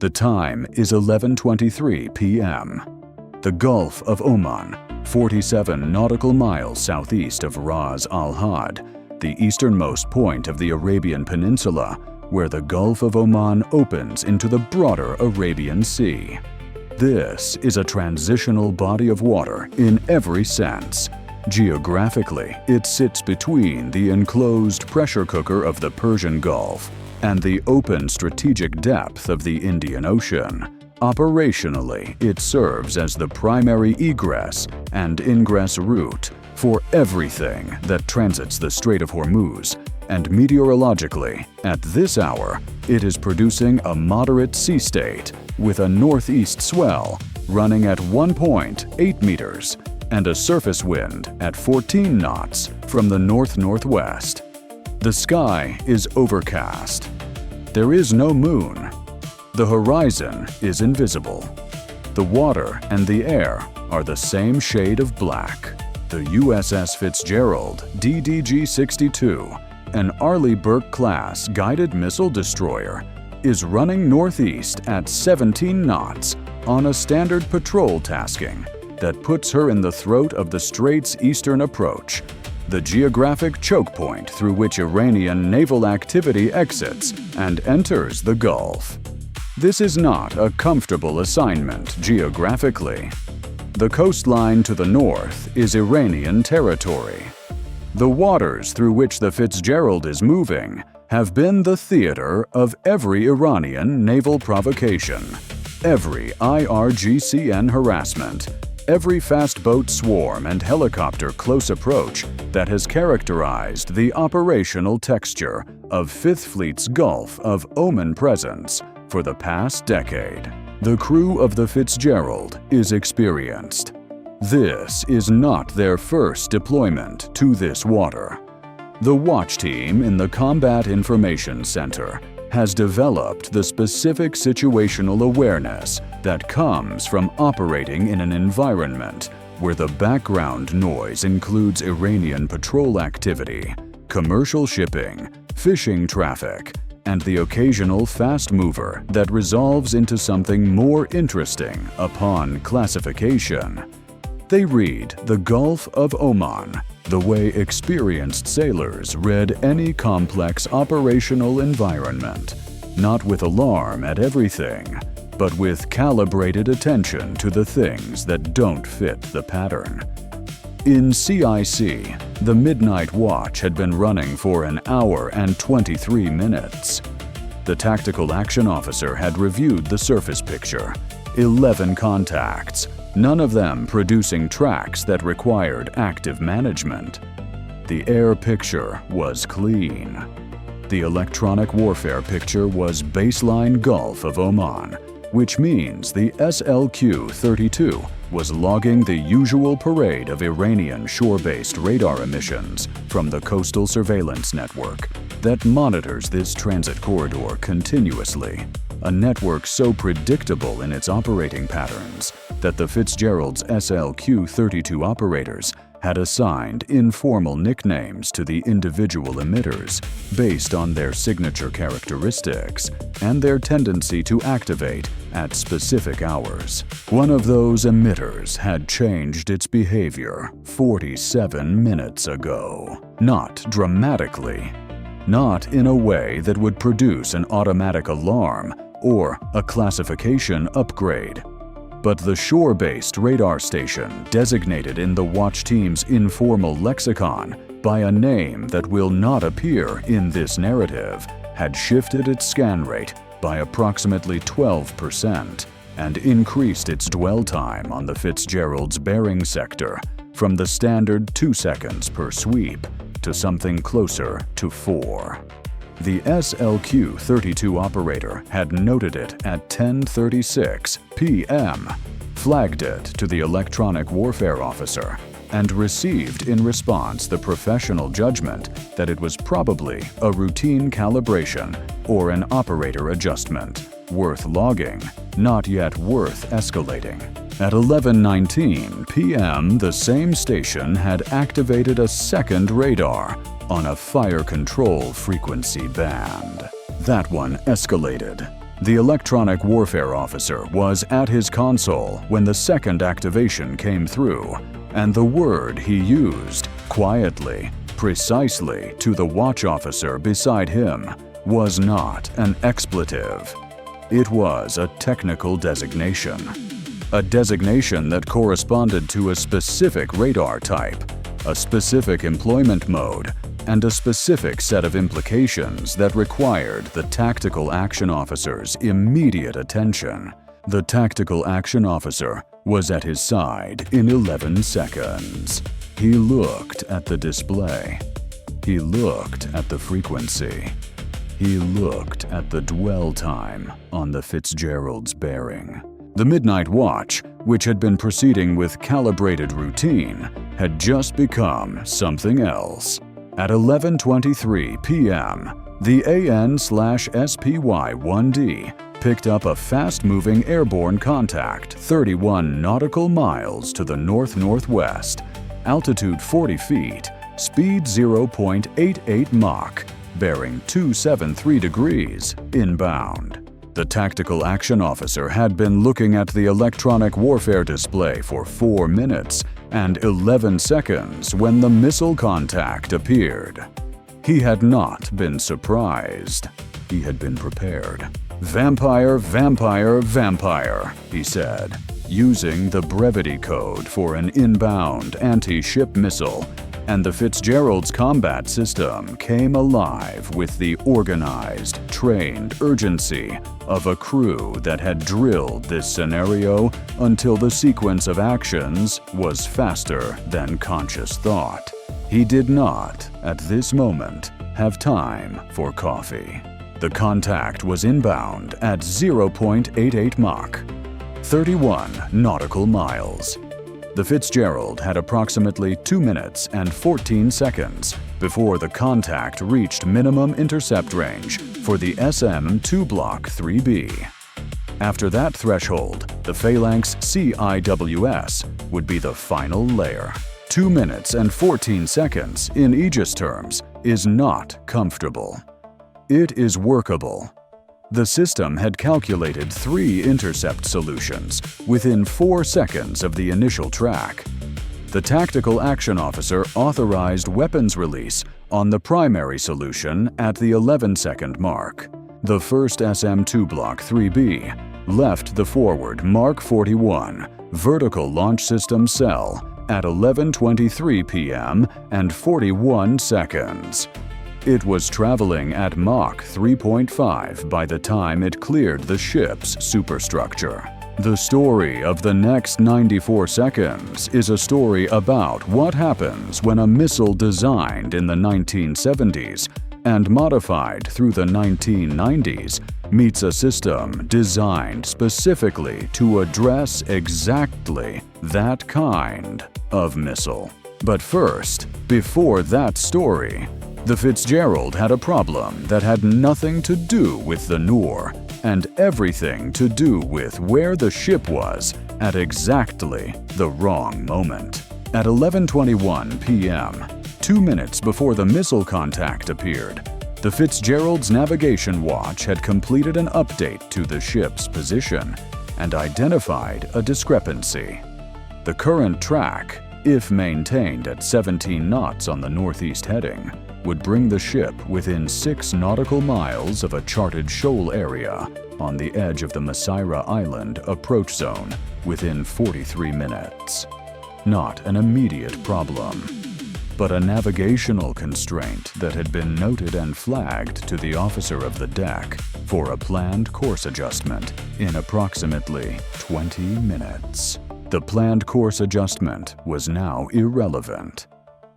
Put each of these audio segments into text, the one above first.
The time is 11:23 p.m. The Gulf of Oman, 47 nautical miles southeast of Ras Al Had, the easternmost point of the Arabian Peninsula, where the Gulf of Oman opens into the broader Arabian Sea. This is a transitional body of water in every sense. Geographically, it sits between the enclosed pressure cooker of the Persian Gulf and the open strategic depth of the Indian Ocean. Operationally, it serves as the primary egress and ingress route for everything that transits the Strait of Hormuz, and meteorologically, at this hour, it is producing a moderate sea state with a northeast swell running at 1.8 meters and a surface wind at 14 knots from the north-northwest. The sky is overcast. There is no moon. The horizon is invisible. The water and the air are the same shade of black. The USS Fitzgerald DDG-62, an Arleigh Burke-class guided missile destroyer, is running northeast at 17 knots on a standard patrol tasking that puts her in the throat of the Strait's eastern approach, the geographic choke point through which Iranian naval activity exits and enters the Gulf. This is not a comfortable assignment geographically. The coastline to the north is Iranian territory. The waters through which the Fitzgerald is moving have been the theater of every Iranian naval provocation, every IRGCN harassment, every fast boat swarm and helicopter close approach that has characterized the operational texture of Fifth Fleet's Gulf of Oman presence for the past decade. The crew of the Fitzgerald is experienced. This is not their first deployment to this water. The watch team in the Combat Information Center has developed the specific situational awareness that comes from operating in an environment where the background noise includes Iranian patrol activity, commercial shipping, fishing traffic, and the occasional fast mover that resolves into something more interesting upon classification. They read the Gulf of Oman the way experienced sailors read any complex operational environment, not with alarm at everything, but with calibrated attention to the things that don't fit the pattern. In CIC, the midnight watch had been running for an hour and 23 minutes. The tactical action officer had reviewed the surface picture, 11 contacts, none of them producing tracks that required active management. The air picture was clean. The electronic warfare picture was baseline Gulf of Oman, which means the SLQ-32 was logging the usual parade of Iranian shore-based radar emissions from the coastal surveillance network that monitors this transit corridor continuously, a network so predictable in its operating patterns that the Fitzgerald's SLQ-32 operators had assigned informal nicknames to the individual emitters based on their signature characteristics and their tendency to activate at specific hours. One of those emitters had changed its behavior 47 minutes ago. Not dramatically. Not in a way that would produce an automatic alarm or a classification upgrade. But the shore-based radar station designated in the watch team's informal lexicon by a name that will not appear in this narrative had shifted its scan rate by approximately 12% and increased its dwell time on the Fitzgerald's bearing sector from the standard 2 seconds per sweep to something closer to 4. The SLQ-32 operator had noted it at 10:36 p.m., flagged it to the electronic warfare officer, and received in response the professional judgment that it was probably a routine calibration or an operator adjustment, worth logging, not yet worth escalating. At 11:19 p.m., the same station had activated a second radar on a fire control frequency band. That one escalated. The electronic warfare officer was at his console when the second activation came through, and the word he used, quietly, precisely to the watch officer beside him, was not an expletive. It was a technical designation. A designation that corresponded to a specific radar type, a specific employment mode, and a specific set of implications that required the tactical action officer's immediate attention. The tactical action officer was at his side in 11 seconds. He looked at the display. He looked at the frequency. He looked at the dwell time on the Fitzgerald's bearing. The midnight watch, which had been proceeding with calibrated routine, had just become something else. At 11:23 p.m., the AN/SPY-1D picked up a fast-moving airborne contact 31 nautical miles to the north-northwest, altitude 40 feet, speed 0.88 Mach, bearing 273 degrees, inbound. The tactical action officer had been looking at the electronic warfare display for 4 minutes and 11 seconds when the missile contact appeared. He had not been surprised. He had been prepared. "Vampire, vampire, vampire," he said, using the brevity code for an inbound anti-ship missile, and the Fitzgerald's combat system came alive with the organized, trained urgency of a crew that had drilled this scenario until the sequence of actions was faster than conscious thought. He did not, at this moment, have time for coffee. The contact was inbound at 0.88 Mach, 31 nautical miles. The Fitzgerald had approximately 2 minutes and 14 seconds before the contact reached minimum intercept range for the SM-2 Block IIIB. After that threshold, the Phalanx CIWS would be the final layer. 2 minutes and 14 seconds in Aegis terms is not comfortable. It is workable. The system had calculated 3 intercept solutions within 4 seconds of the initial track. The tactical action officer authorized weapons release on the primary solution at the 11-second mark. The first SM-2 Block IIIB left the forward Mark 41 vertical launch system cell at 11:23 p.m. and 41 seconds. It was traveling at Mach 3.5 by the time it cleared the ship's superstructure. The story of the next 94 seconds is a story about what happens when a missile designed in the 1970s and modified through the 1990s meets a system designed specifically to address exactly that kind of missile. But first, before that story, the Fitzgerald had a problem that had nothing to do with the Noor and everything to do with where the ship was at exactly the wrong moment. At 11:21 p.m., 2 minutes before the missile contact appeared, the Fitzgerald's navigation watch had completed an update to the ship's position and identified a discrepancy. The current track, if maintained at 17 knots on the northeast heading, would bring the ship within 6 nautical miles of a charted shoal area on the edge of the Masira Island approach zone within 43 minutes. Not an immediate problem, but a navigational constraint that had been noted and flagged to the officer of the deck for a planned course adjustment in approximately 20 minutes. The planned course adjustment was now irrelevant.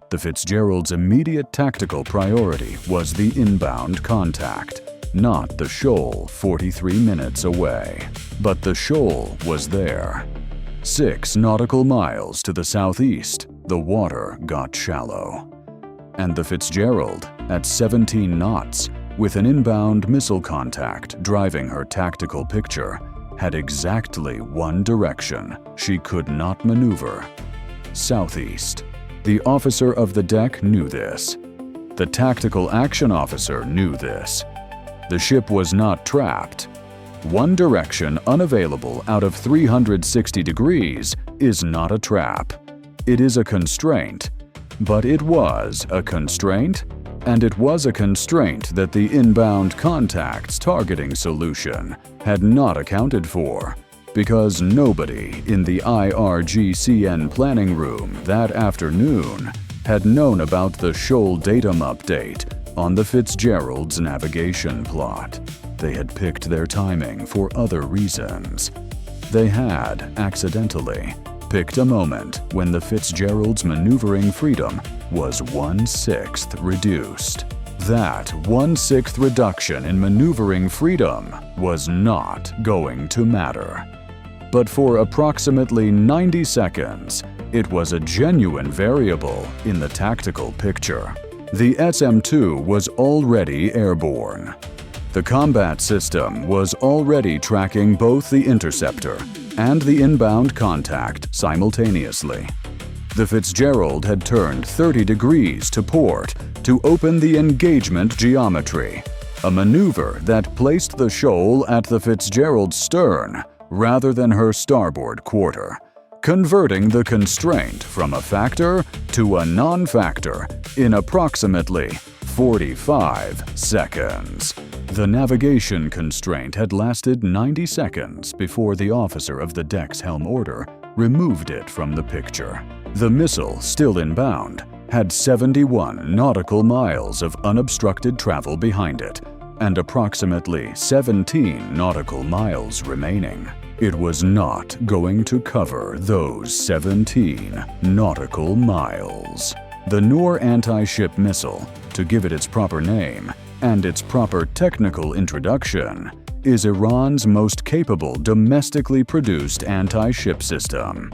The Fitzgerald's immediate tactical priority was the inbound contact, not the shoal 43 minutes away. But the shoal was there. 6 nautical miles to the southeast, the water got shallow. And the Fitzgerald, at 17 knots, with an inbound missile contact driving her tactical picture, had exactly one direction she could not maneuver: southeast. The officer of the deck knew this. The tactical action officer knew this. The ship was not trapped. one direction unavailable out of 360 degrees is not a trap. It is a constraint. But it was a constraint, and it was a constraint that the inbound contacts targeting solution had not accounted for, because nobody in the IRGCN planning room that afternoon had known about the shoal datum update on the Fitzgerald's navigation plot. They had picked their timing for other reasons. They had, accidentally, picked a moment when the Fitzgerald's maneuvering freedom was 1/6 reduced. That 1/6 reduction in maneuvering freedom was not going to matter. But for approximately 90 seconds, it was a genuine variable in the tactical picture. The SM-2 was already airborne. The combat system was already tracking both the interceptor and the inbound contact simultaneously. The Fitzgerald had turned 30 degrees to port to open the engagement geometry, a maneuver that placed the shoal at the Fitzgerald's stern rather than her starboard quarter, converting the constraint from a factor to a non-factor in approximately 45 seconds. The navigation constraint had lasted 90 seconds before the officer of the deck's helm order removed it from the picture. The missile, still inbound, had 71 nautical miles of unobstructed travel behind it and approximately 17 nautical miles remaining. It was not going to cover those 17 nautical miles. The Noor anti-ship missile, to give it its proper name and its proper technical introduction, is Iran's most capable domestically produced anti-ship system.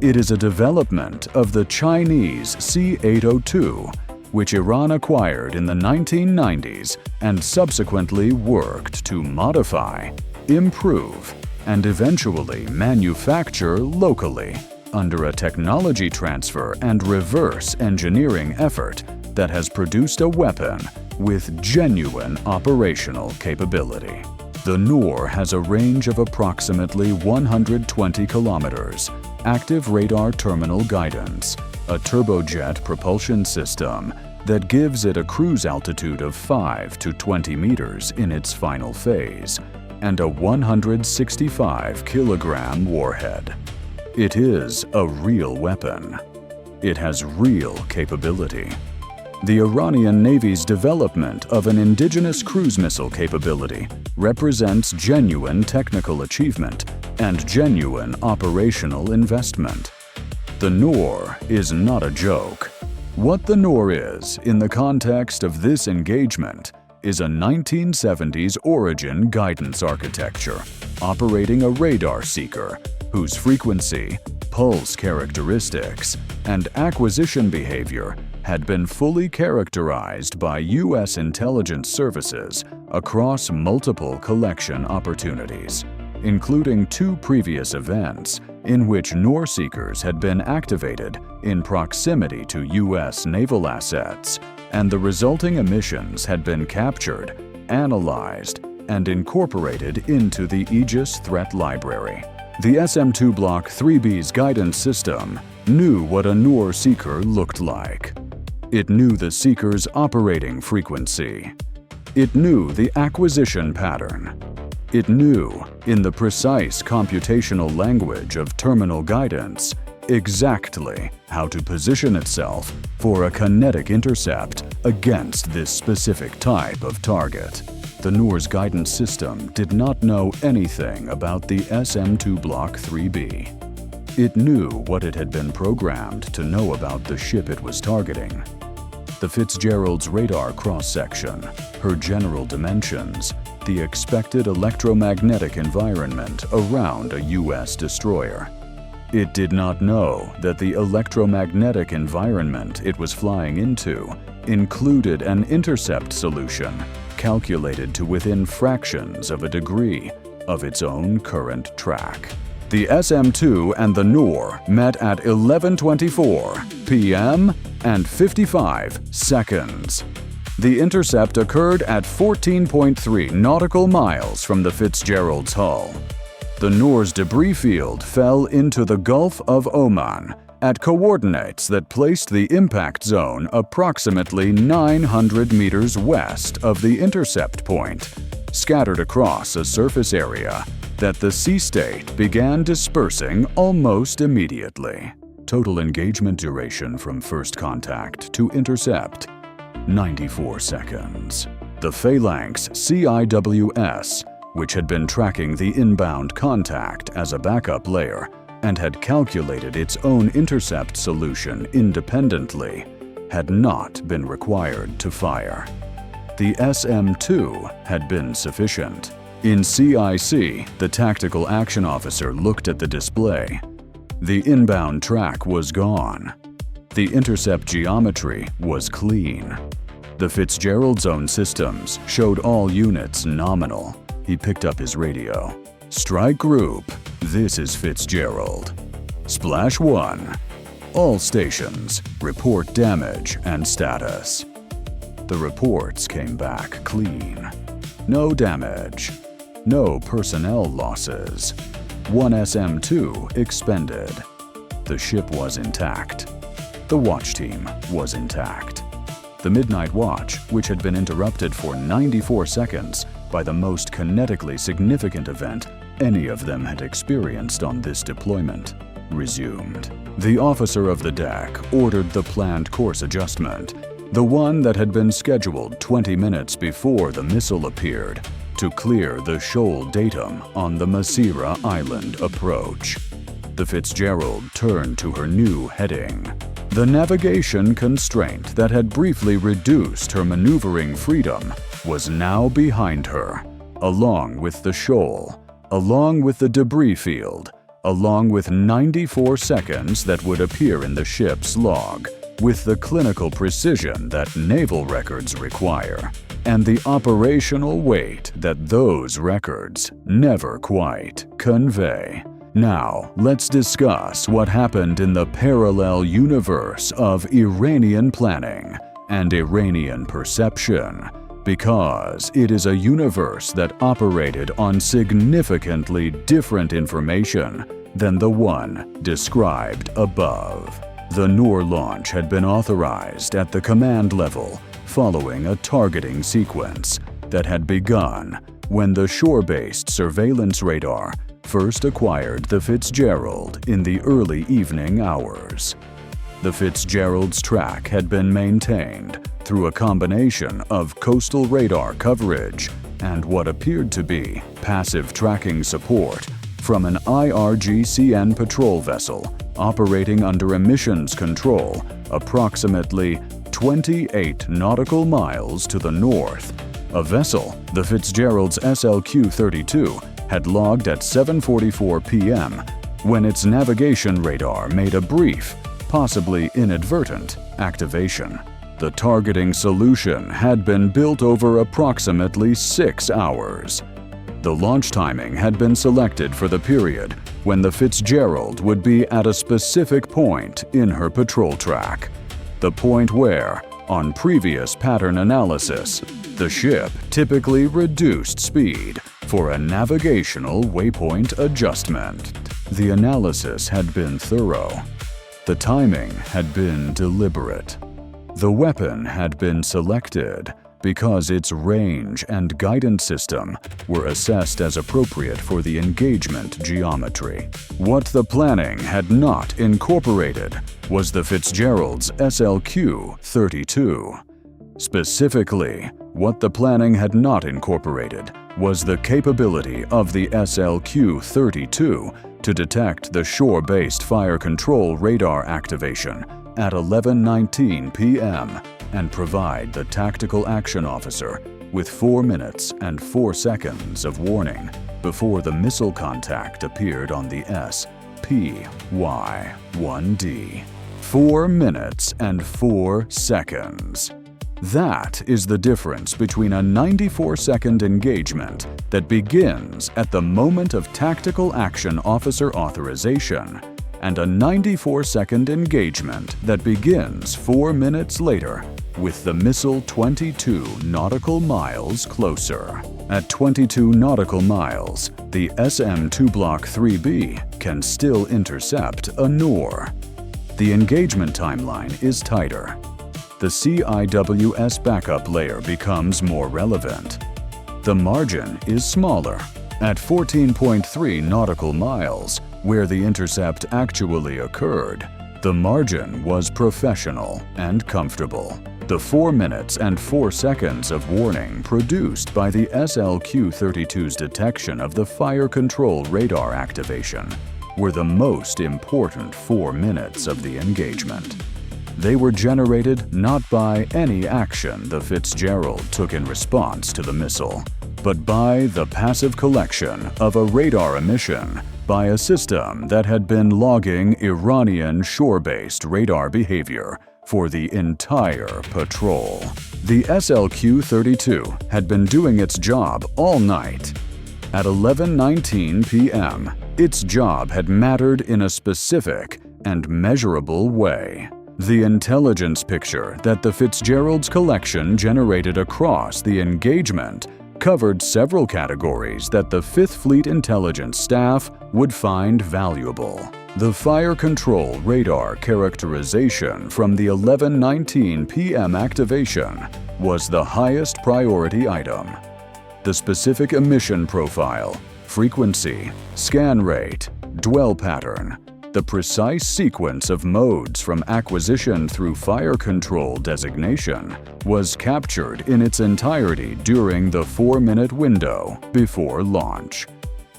It is a development of the Chinese C-802, which Iran acquired in the 1990s and subsequently worked to modify, improve, and eventually manufacture locally under a technology transfer and reverse engineering effort that has produced a weapon with genuine operational capability. The Noor has a range of approximately 120 kilometers, active radar terminal guidance, a turbojet propulsion system that gives it a cruise altitude of 5 to 20 meters in its final phase, and a 165-kilogram warhead. It is a real weapon. It has real capability. The Iranian Navy's development of an indigenous cruise missile capability represents genuine technical achievement and genuine operational investment. The Noor is not a joke. What the Noor is, in the context of this engagement, is a 1970s origin guidance architecture operating a radar seeker whose frequency, pulse characteristics, and acquisition behavior had been fully characterized by U.S. intelligence services across multiple collection opportunities, including 2 previous events in which Noor seekers had been activated in proximity to U.S. naval assets, and the resulting emissions had been captured, analyzed, and incorporated into the Aegis Threat Library. The SM-2 Block IIIB's guidance system knew what a Noor seeker looked like. It knew the seeker's operating frequency. It knew the acquisition pattern. It knew, in the precise computational language of terminal guidance, exactly how to position itself for a kinetic intercept against this specific type of target. The Noor's guidance system did not know anything about the SM-2 Block IIIB. It knew what it had been programmed to know about the ship it was targeting. The Fitzgerald's radar cross-section, her general dimensions, the expected electromagnetic environment around a U.S. destroyer. It did not know that the electromagnetic environment it was flying into included an intercept solution calculated to within fractions of a degree of its own current track. The SM-2 and the Noor met at 11:24 p.m. and 55 seconds. The intercept occurred at 14.3 nautical miles from the Fitzgerald's hull. The Noor's debris field fell into the Gulf of Oman at coordinates that placed the impact zone approximately 900 meters west of the intercept point, scattered across a surface area that the sea state began dispersing almost immediately. Total engagement duration from first contact to intercept, 94 seconds. The Phalanx CIWS, which had been tracking the inbound contact as a backup layer and had calculated its own intercept solution independently, had not been required to fire. The SM-2 had been sufficient. In CIC, the tactical action officer looked at the display. The inbound track was gone. The intercept geometry was clean. The Fitzgerald zone systems showed all units nominal. He picked up his radio. Strike group, this is Fitzgerald. Splash 1. All stations, report damage and status. The reports came back clean. No damage. No personnel losses. 1 SM-2 expended. The ship was intact. The watch team was intact. The midnight watch, which had been interrupted for 94 seconds by the most kinetically significant event any of them had experienced on this deployment, resumed. The officer of the deck ordered the planned course adjustment, the one that had been scheduled 20 minutes before the missile appeared, to clear the shoal datum on the Masira Island approach. The Fitzgerald turned to her new heading. The navigation constraint that had briefly reduced her maneuvering freedom was now behind her, along with the shoal, along with the debris field, along with 94 seconds that would appear in the ship's log, with the clinical precision that naval records require, and the operational weight that those records never quite convey. Now, let's discuss what happened in the parallel universe of Iranian planning and Iranian perception, because it is a universe that operated on significantly different information than the one described above. The Noor launch had been authorized at the command level following a targeting sequence that had begun when the shore-based surveillance radar first acquired the Fitzgerald in the early evening hours. The Fitzgerald's track had been maintained through a combination of coastal radar coverage and what appeared to be passive tracking support from an IRGCN patrol vessel operating under emissions control approximately 28 nautical miles to the north. A vessel, the Fitzgerald's SLQ-32, had logged at 7:44 p.m. when its navigation radar made a brief, possibly inadvertent, activation. The targeting solution had been built over approximately 6 hours. The launch timing had been selected for the period when the Fitzgerald would be at a specific point in her patrol track. The point where, on previous pattern analysis, the ship typically reduced speed for a navigational waypoint adjustment. The analysis had been thorough. The timing had been deliberate. The weapon had been selected because its range and guidance system were assessed as appropriate for the engagement geometry. What the planning had not incorporated was the Fitzgerald's SLQ-32. Specifically, what the planning had not incorporated was the capability of the SLQ-32 to detect the shore-based fire control radar activation at 11:19 p.m. and provide the tactical action officer with 4 minutes and 4 seconds of warning before the missile contact appeared on the SPY-1D. 4 minutes and 4 seconds. That is the difference between a 94-second engagement that begins at the moment of tactical action officer authorization and a 94-second engagement that begins 4 minutes later with the missile 22 nautical miles closer. At 22 nautical miles, the SM-2 Block IIIB can still intercept a Noor. The engagement timeline is tighter. The CIWS backup layer becomes more relevant. The margin is smaller. At 14.3 nautical miles, where the intercept actually occurred, the margin was professional and comfortable. The 4 minutes and 4 seconds of warning produced by the SLQ-32's detection of the fire control radar activation were the most important 4 minutes of the engagement. They were generated not by any action the Fitzgerald took in response to the missile, but by the passive collection of a radar emission by a system that had been logging Iranian shore-based radar behavior for the entire patrol. The SLQ-32 had been doing its job all night. At 11:19 p.m., its job had mattered in a specific and measurable way. The intelligence picture that the Fitzgerald's collection generated across the engagement covered several categories that the Fifth Fleet intelligence staff would find valuable. The fire control radar characterization from the 11:19 p.m. activation was the highest priority item. The specific emission profile, frequency, scan rate, dwell pattern, the precise sequence of modes from acquisition through fire control designation was captured in its entirety during the 4-minute window before launch.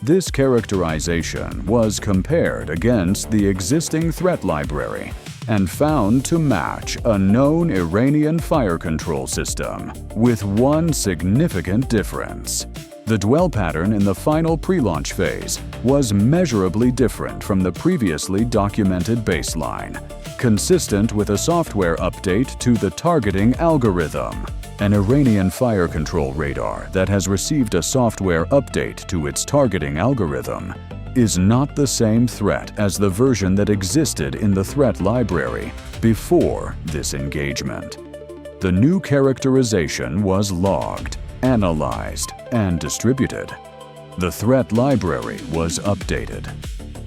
This characterization was compared against the existing threat library and found to match a known Iranian fire control system, with one significant difference. The dwell pattern in the final pre-launch phase was measurably different from the previously documented baseline, consistent with a software update to the targeting algorithm. An Iranian fire control radar that has received a software update to its targeting algorithm is not the same threat as the version that existed in the threat library before this engagement. The new characterization was logged, analyzed, and distributed. The threat library was updated.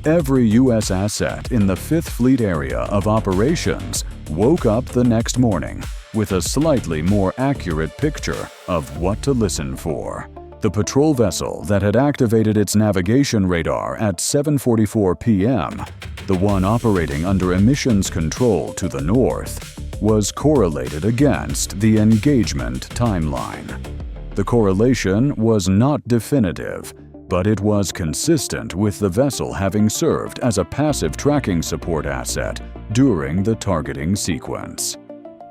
Every U.S. asset in the Fifth Fleet area of operations woke up the next morning with a slightly more accurate picture of what to listen for. The patrol vessel that had activated its navigation radar at 7:44 p.m., the one operating under emissions control to the north, was correlated against the engagement timeline. The correlation was not definitive, but it was consistent with the vessel having served as a passive tracking support asset during the targeting sequence.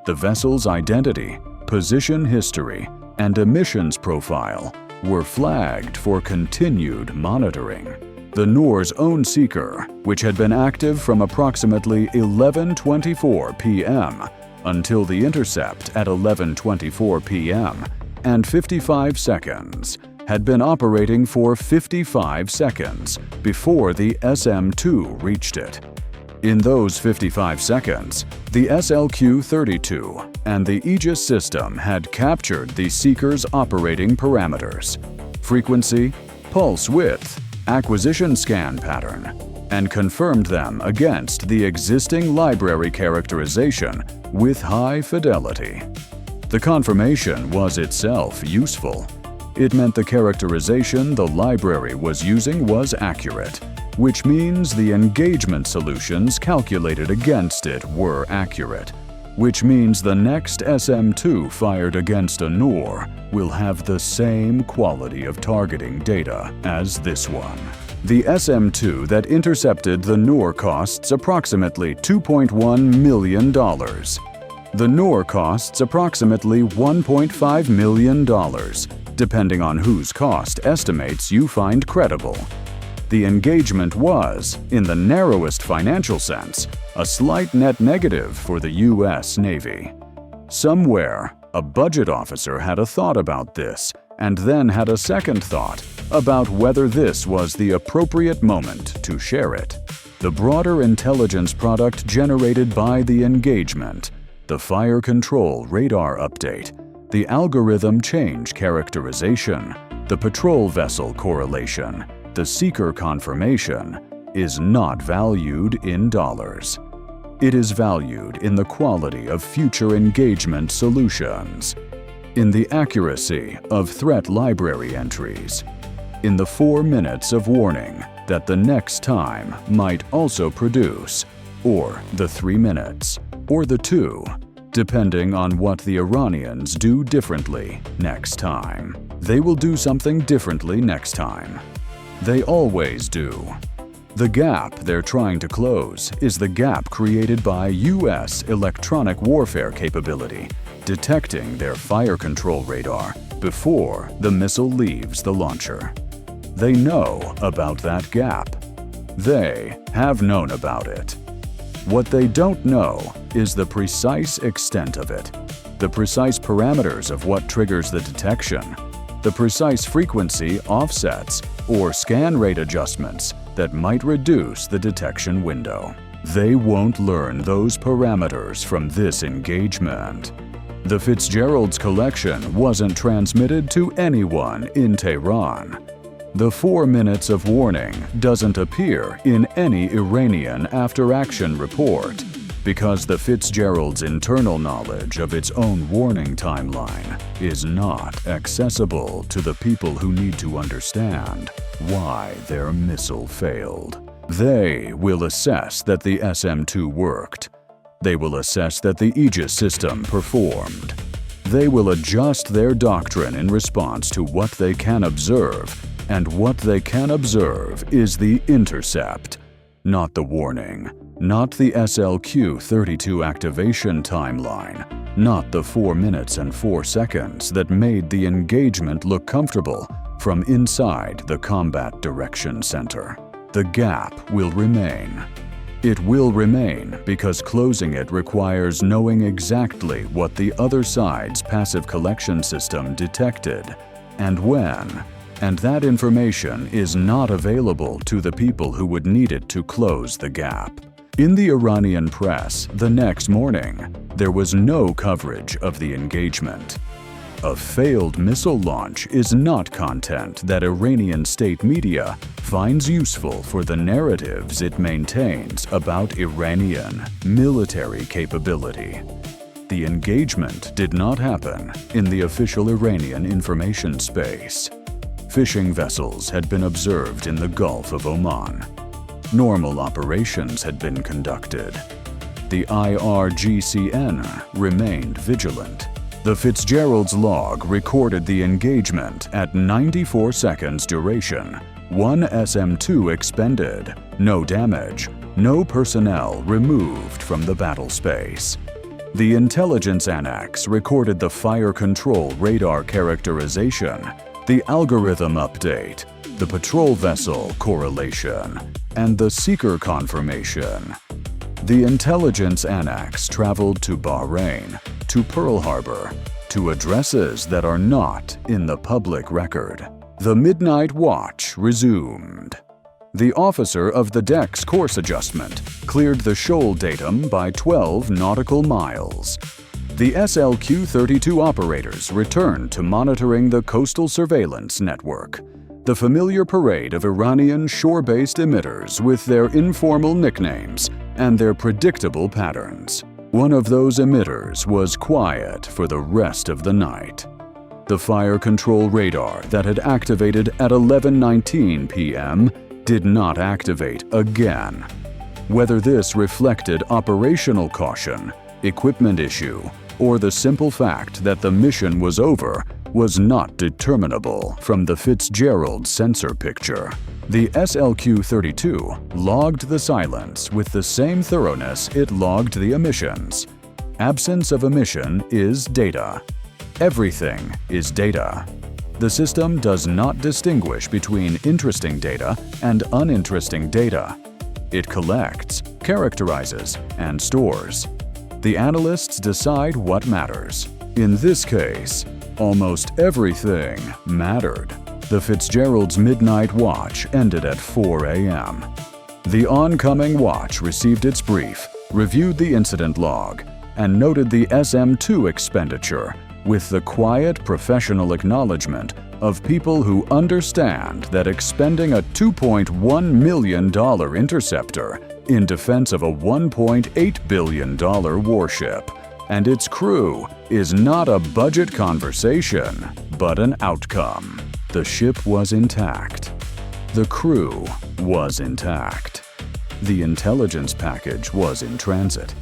The vessel's identity, position history, and emissions profile were flagged for continued monitoring. The Noor's own seeker, which had been active from approximately 11:24 p.m. until the intercept at 11:24 p.m. and 55 seconds, had been operating for 55 seconds before the SM-2 reached it. In those 55 seconds, the SLQ-32 and the Aegis system had captured the seeker's operating parameters: frequency, pulse width, acquisition scan pattern, and confirmed them against the existing library characterization with high fidelity. The confirmation was itself useful. It meant the characterization the library was using was accurate, which means the engagement solutions calculated against it were accurate, which means the next SM-2 fired against a Noor will have the same quality of targeting data as this one. The SM-2 that intercepted the Noor costs approximately $2.1 million. The Noor costs approximately $1.5 million, depending on whose cost estimates you find credible. The engagement was, in the narrowest financial sense, a slight net negative for the U.S. Navy. Somewhere, a budget officer had a thought about this, and then had a second thought about whether this was the appropriate moment to share it. The broader intelligence product generated by the engagement the fire control radar update, the algorithm change characterization, the patrol vessel correlation, the seeker confirmation, is not valued in dollars. It is valued in the quality of future engagement solutions, in the accuracy of threat library entries, in the 4 minutes of warning that the next time might also produce, or the 3 minutes, or the 2, depending on what the Iranians do differently next time. They will do something differently next time. They always do. The gap they're trying to close is the gap created by U.S. electronic warfare capability, detecting their fire control radar before the missile leaves the launcher. They know about that gap. They have known about it. What they don't know is the precise extent of it, the precise parameters of what triggers the detection, the precise frequency offsets or scan rate adjustments that might reduce the detection window. They won't learn those parameters from this engagement. The Fitzgerald's collection wasn't transmitted to anyone in Tehran. The 4 minutes of warning doesn't appear in any Iranian after-action report because the Fitzgerald's internal knowledge of its own warning timeline is not accessible to the people who need to understand why their missile failed. They will assess that the SM-2 worked. They will assess that the Aegis system performed. They will adjust their doctrine in response to what they can observe, and what they can observe is the intercept, not the warning, not the SLQ-32 activation timeline, not the 4 minutes and 4 seconds that made the engagement look comfortable from inside the Combat Direction Center. The gap will remain. It will remain because closing it requires knowing exactly what the other side's passive collection system detected and when, and that information is not available to the people who would need it to close the gap. In the Iranian press the next morning, there was no coverage of the engagement. A failed missile launch is not content that Iranian state media finds useful for the narratives it maintains about Iranian military capability. The engagement did not happen in the official Iranian information space. Fishing vessels had been observed in the Gulf of Oman. Normal operations had been conducted. The IRGCN remained vigilant. The Fitzgerald's log recorded the engagement at 94 seconds duration, 1 SM-2 expended, no damage, no personnel removed from the battle space. The intelligence annex recorded the fire control radar characterization, the algorithm update, the patrol vessel correlation, and the seeker confirmation. The intelligence annex traveled to Bahrain, to Pearl Harbor, to addresses that are not in the public record. The midnight watch resumed. The officer of the deck's course adjustment cleared the shoal datum by 12 nautical miles. The SLQ-32 operators returned to monitoring the coastal surveillance network, the familiar parade of Iranian shore-based emitters with their informal nicknames and their predictable patterns. One of those emitters was quiet for the rest of the night. The fire control radar that had activated at 11:19 p.m. did not activate again. Whether this reflected operational caution, equipment issue, or the simple fact that the mission was over was not determinable from the Fitzgerald sensor picture. The SLQ-32 logged the silence with the same thoroughness it logged the emissions. Absence of emission is data. Everything is data. The system does not distinguish between interesting data and uninteresting data. It collects, characterizes, and stores. The analysts decide what matters. In this case, almost everything mattered. The Fitzgerald's midnight watch ended at 4 a.m. The oncoming watch received its brief, reviewed the incident log, and noted the SM-2 expenditure with the quiet professional acknowledgement of people who understand that expending a $2.1 million interceptor in defense of a $1.8 billion warship and its crew is not a budget conversation, but an outcome. The ship was intact. The crew was intact. The intelligence package was in transit.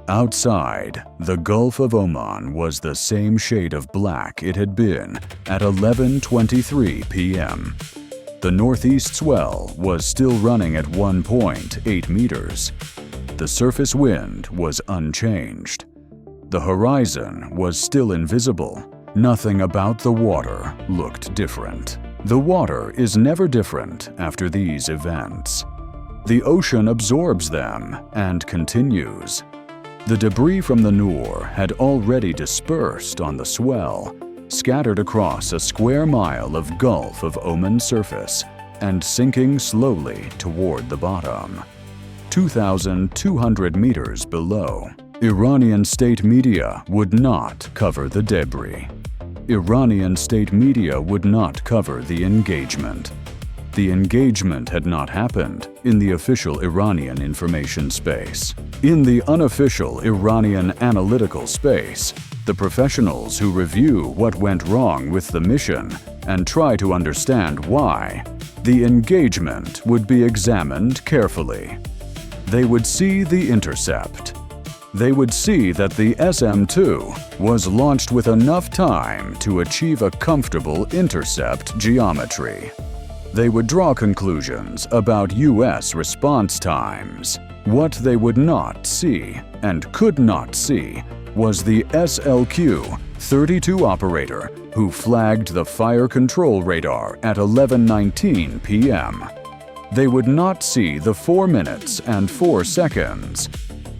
Outside, the Gulf of Oman was the same shade of black it had been at 11:23 p.m. The northeast swell was still running at 1.8 meters. The surface wind was unchanged. The horizon was still invisible. Nothing about the water looked different. The water is never different after these events. The ocean absorbs them and continues. The debris from the Noor had already dispersed on the swell, scattered across a square mile of Gulf of Oman surface and sinking slowly toward the bottom. 2,200 meters below, Iranian state media would not cover the debris. Iranian state media would not cover the engagement. The engagement had not happened in the official Iranian information space. In the unofficial Iranian analytical space, the professionals who review what went wrong with the mission and try to understand why, the engagement would be examined carefully. They would see the intercept. They would see that the SM-2 was launched with enough time to achieve a comfortable intercept geometry. They would draw conclusions about U.S. response times. What they would not see and could not see was the SLQ-32 operator who flagged the fire control radar at 11:19 p.m. They would not see the 4 minutes and 4 seconds.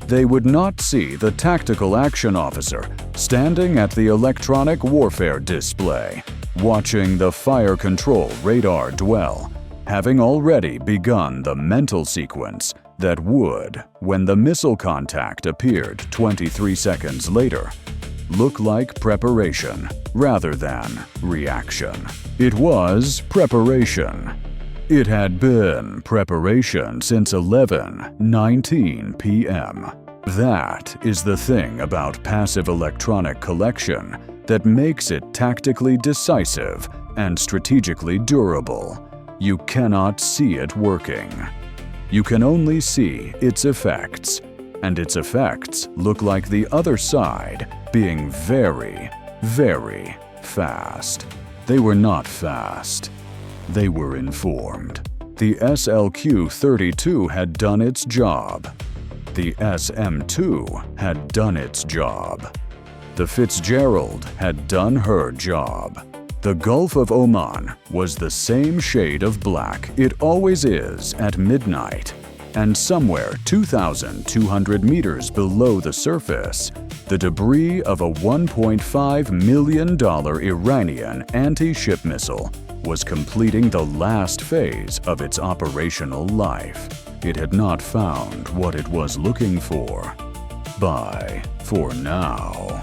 They would not see the tactical action officer standing at the electronic warfare display, watching the fire control radar dwell, having already begun the mental sequence that would, when the missile contact appeared 23 seconds later, look like preparation rather than reaction. It was preparation. It had been preparation since 11:19 p.m. That is the thing about passive electronic collection that makes it tactically decisive and strategically durable. You cannot see it working. You can only see its effects, and its effects look like the other side being very, very fast. They were not fast. They were informed. The SLQ-32 had done its job. The SM-2 had done its job. The Fitzgerald had done her job. The Gulf of Oman was the same shade of black it always is at midnight, and somewhere 2,200 meters below the surface, the debris of a $1.5 million Iranian anti-ship missile was completing the last phase of its operational life. It had not found what it was looking for. Bye for now.